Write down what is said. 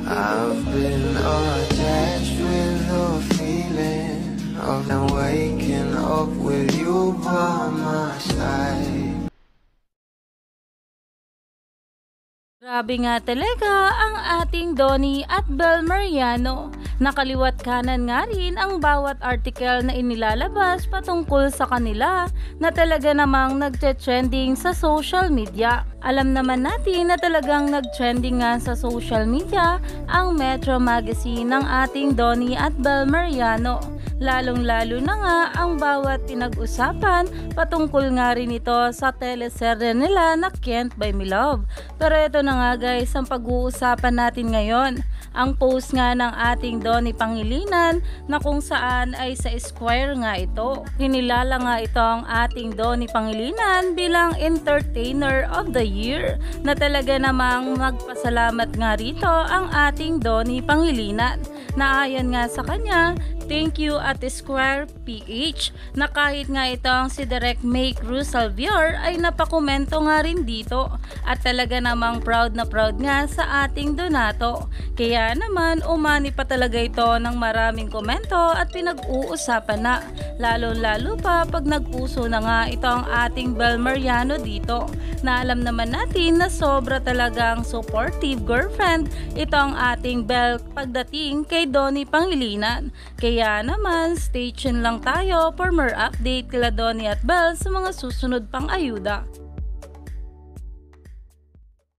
I've been attached with the feeling of not waking up with you by my side. Grabe nga talaga ang ating Donnie at Bel Mariano. Nakaliwat kanan nga rin ang bawat article na inilalabas patungkol sa kanila na talaga namang nagte-trending sa social media. Alam naman natin na talagang nag-trending nga sa social media ang Metro Magazine ng ating Donnie at Bel Mariano. Lalong-lalo na nga ang bawat pinag-usapan patungkol nga rin ito sa teleserye nila na Can't Buy Me Love. Pero ito na nga guys ang pag-uusapan natin ngayon. Ang post nga ng ating Donnie Pangilinan na kung saan ay sa Esquire nga ito. Kinilala nga ito ang ating Donnie Pangilinan bilang Entertainer of the Year na talaga namang magpasalamat nga rito ang ating Donnie Pangilinan. Naayon nga sa kanya, thank you at Esquire PH na kahit nga itong si Direct May Cruz Salvior ay napakomento nga rin dito at talaga namang proud na proud nga sa ating Donato. Kaya naman umani pa talaga ito ng maraming komento at pinag-uusapan na lalo pa pag nagpuso na nga ito ang ating Bel Mariano dito na alam naman natin na sobra talagang supportive girlfriend ito ang ating Bel pagdating kay Donnie Pangilinan. Kaya naman, stay tuned lang tayo for more update kila Donnie at Bel sa mga susunod pang ayuda.